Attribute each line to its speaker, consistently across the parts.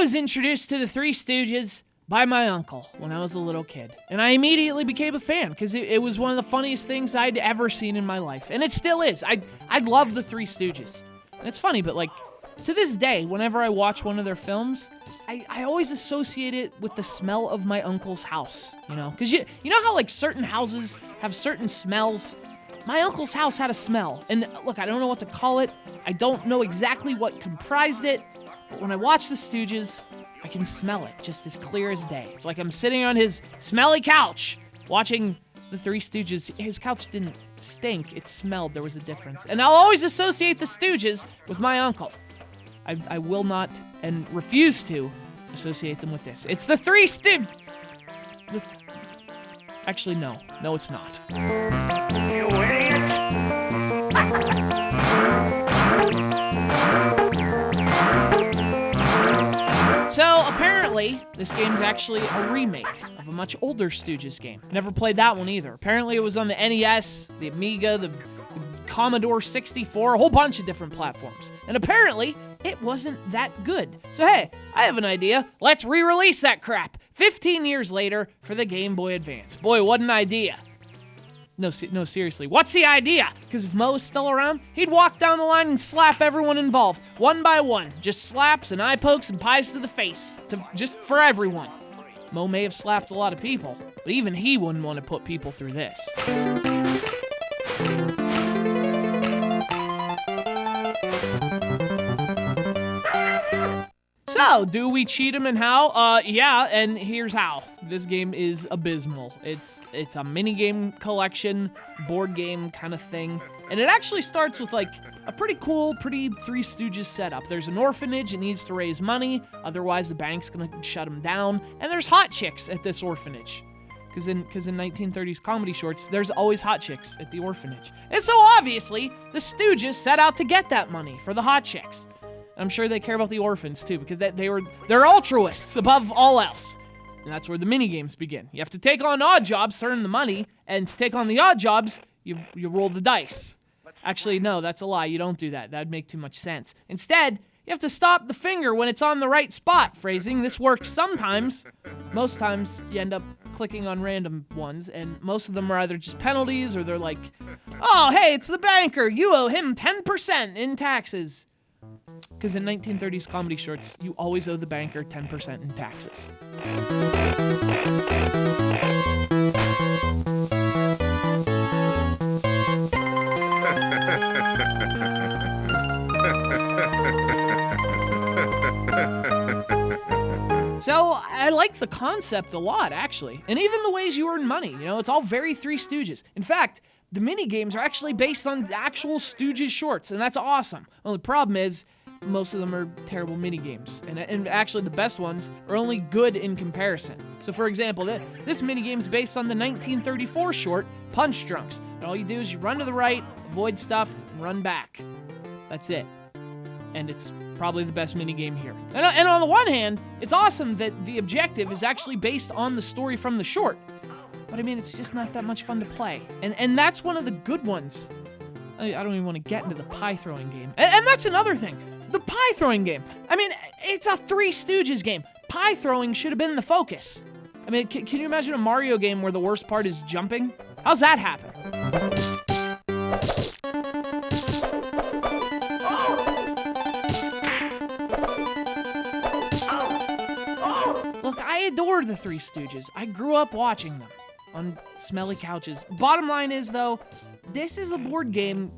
Speaker 1: was introduced to the Three Stooges by my uncle when I was a little kid, and I immediately became a fan because it was one of the funniest things I'd ever seen in my life, and it still is. I love the Three Stooges. And it's funny, but like, to this day, whenever I watch one of their films, I always associate it with the smell of my uncle's house, you know? Because you know how, like, certain houses have certain smells? My uncle's house had a smell. And look, I don't know what to call it. I don't know exactly what comprised it. But when I watch the Stooges, I can smell it just as clear as day. It's like I'm sitting on his smelly couch watching the Three Stooges. His couch didn't stink. It smelled. There was a difference. And I'll always associate the Stooges with my uncle. I will not and refuse to associate them with this. It's the Three Stooges. Actually, no. No, it's not. So, apparently, this game's actually a remake of a much older Stooges game. Never played that one either. Apparently, it was on the NES, the Amiga, the Commodore 64, a whole bunch of different platforms. And apparently, it wasn't that good. So hey, I have an idea. Let's re-release that crap 15 years later for the Game Boy Advance. Boy, what an idea. No, seriously, what's the idea? Because if Mo was still around, he'd walk down the line and slap everyone involved, one by one. Just slaps and eye pokes and pies to the face, just for everyone. Mo may have slapped a lot of people, but even he wouldn't want to put people through this. So, do we cheat him and how? Yeah, and here's how. This game is abysmal. It's a minigame collection, board game kind of thing. And it actually starts with like a pretty cool, pretty Three Stooges setup. There's an orphanage, it needs to raise money, otherwise the bank's gonna shut them down. And there's hot chicks at this orphanage. Because in 1930s comedy shorts, there's always hot chicks at the orphanage. And so obviously, the Stooges set out to get that money for the hot chicks. I'm sure they care about the orphans too, because they're altruists above all else. And that's where the minigames begin. You have to take on odd jobs to earn the money, and to take on the odd jobs, you roll the dice. Actually, no, that's a lie. You don't do that. That'd make too much sense. Instead, you have to stop the finger when it's on the right spot. Phrasing, this works sometimes. Most times, you end up clicking on random ones, and most of them are either just penalties, or they're like, oh, hey, it's the banker. You owe him 10% in taxes. Because in 1930s comedy shorts, you always owe the banker 10% in taxes. So, I like the concept a lot, actually. And even the ways you earn money, you know, it's all very Three Stooges. In fact, the minigames are actually based on actual Stooges shorts, and that's awesome. Only problem is, most of them are terrible minigames. And actually, the best ones are only good in comparison. So, for example, this minigame is based on the 1934 short, Punch Drunks. And all you do is you run to the right, avoid stuff, and run back. That's it. And it's probably the best minigame here. And on the one hand, it's awesome that the objective is actually based on the story from the short. But I mean, it's just not that much fun to play. And that's one of the good ones. I don't even want to get into the pie throwing game. And that's another thing. The pie throwing game. I mean, it's a Three Stooges game. Pie throwing should have been the focus. I mean, can you imagine a Mario game where the worst part is jumping? How's that happen? Look, I adore the Three Stooges. I grew up watching them on smelly couches. Bottom line is, though, this is a board game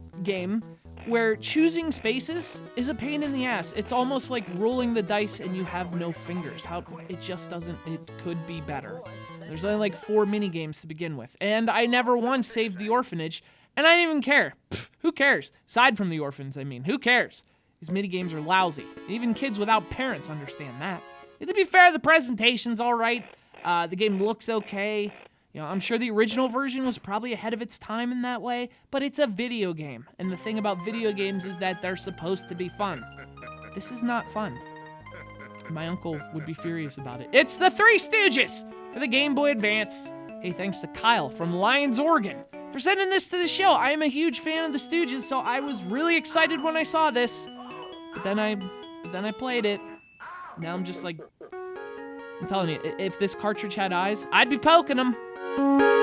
Speaker 1: where choosing spaces is a pain in the ass. It's almost like rolling the dice and you have no fingers. It could be better. There's only like 4 minigames to begin with. And I never once saved the orphanage, and I didn't even care. Who cares? Aside from the orphans, I mean, who cares? These minigames are lousy. Even kids without parents understand that. And to be fair, the presentation's alright. The game looks okay. You know, I'm sure the original version was probably ahead of its time in that way, but it's a video game. And the thing about video games is that they're supposed to be fun. This is not fun. My uncle would be furious about it. It's the Three Stooges for the Game Boy Advance. Hey, thanks to Kyle from Lyons, Oregon, for sending this to the show. I am a huge fan of the Stooges, so I was really excited when I saw this. But then I played it. now I'm just like, I'm telling you, if this cartridge had eyes, I'd be poking them.